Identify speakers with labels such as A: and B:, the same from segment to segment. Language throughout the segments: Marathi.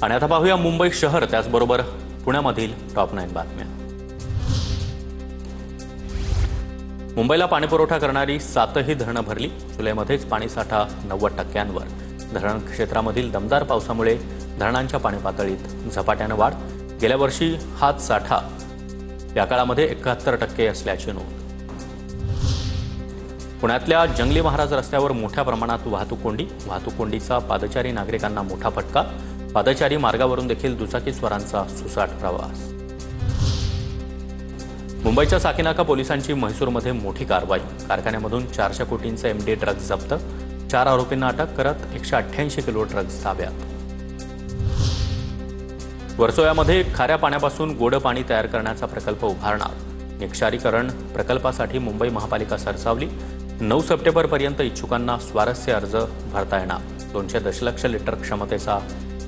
A: आणि आता पाहूया मुंबई शहर त्याचबरोबर पुण्यामधील टॉप 9 बातम्या। मुंबईला पाणीपुरवठा करणारी 7ही धरणं भरली। जुलैमध्येच पाणीसाठा 90%वर। धरण क्षेत्रामधील दमदार पावसामुळे धरणांच्या पाणी पातळीत झपाट्याने वाढ। गेल्या वर्षी हात साठा या काळामध्ये 71% असल्याची नोंद। पुण्यातल्या जंगली महाराज रस्त्यावर मोठ्या प्रमाणात वाहतूक कोंडीचा पादचारी नागरिकांना मोठा फटका। पादचारी मार्गावरून देखील दुचाकीस्वारांचा सुसाट प्रवास। मुंबईच्या साकीनाका पोलिसांची म्हैसूरमध्ये मोठी कारवाई। कारखान्यामधून 400 कोटींचे एमडी ड्रग्ज जप्त। 4 आरोपींना अटक करत 188 किलो ड्रग्ज ताब्यात। वर्सोव्यामध्ये खाऱ्या पाण्यापासून गोड पाणी तयार करण्याचा प्रकल्प उभारणार। निक्षारीकरण प्रकल्पासाठी मुंबई महापालिका सरसावली। 9 सप्टेंबरपर्यंत इच्छुकांना स्वारस्य अर्ज भरता येणार। 200 दशलक्ष लिटर क्षमतेचा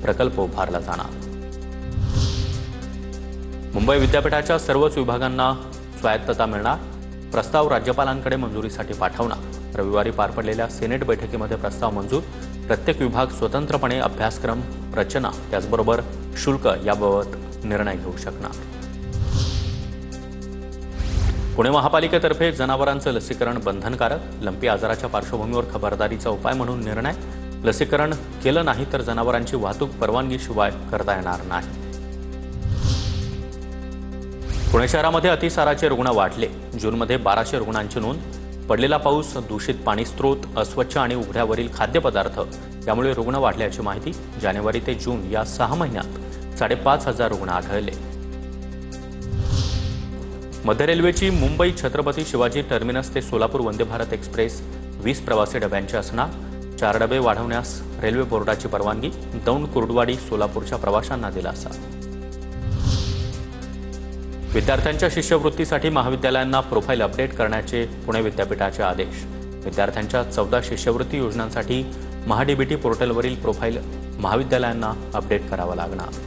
A: प्रकल्प उभारला जाणार। मुंबई विद्यापीठाच्या सर्वच विभागांना स्वायत्तता मिळणार। प्रस्ताव राज्यपालांकडे मंजुरीसाठी पाठवणार। रविवारी पार पडलेल्या सेनेट बैठकीमध्ये प्रस्ताव मंजूर। प्रत्येक विभाग स्वतंत्रपणे अभ्यासक्रम रचना त्याचबरोबर शुल्क याबाबत निर्णय घेऊ शकणार। पुणे महापालिकेतर्फे जनावरांचं लसीकरण बंधनकारक। लंपी आजाराच्या पार्श्वभूमीवर खबरदारीचा उपाय म्हणून निर्णय। लसीकरण केलं नाही तर जनावरांची वाहतूक परवानगीशिवाय करता येणार नाही। पुणे शहरामध्ये अतिसाराचे रुग्ण वाढले। जूनमध्ये 1200 रुग्णांची नोंद। पडलेला पाऊस, दूषित पाणी स्त्रोत, अस्वच्छ आणि उघड्यावरील खाद्यपदार्थ यामुळे रुग्ण वाढल्याची माहिती। जानेवारी ते जून या 6 महिन्यात 5500 रुग्ण आढळले। मध्य रेल्वेची मुंबई छत्रपती शिवाजी टर्मिनस ते सोलापूर वंदे भारत एक्सप्रेस 20 प्रवासी डब्यांची असणार। 4 डबे वाढवण्यास रेल्वे बोर्डाची परवानगी। दौंड कुर्डवाडी सोलापूरच्या प्रवाशांना दिलासा। विद्यार्थ्यांच्या शिष्यवृत्तीसाठी महाविद्यालयांना प्रोफाईल अपडेट करण्याचे पुणे विद्यापीठाचे आदेश। विद्यार्थ्यांच्या 14 शिष्यवृत्ती योजनांसाठी महाडीबीटी पोर्टलवरील प्रोफाईल महाविद्यालयांना अपडेट करावा लागणार।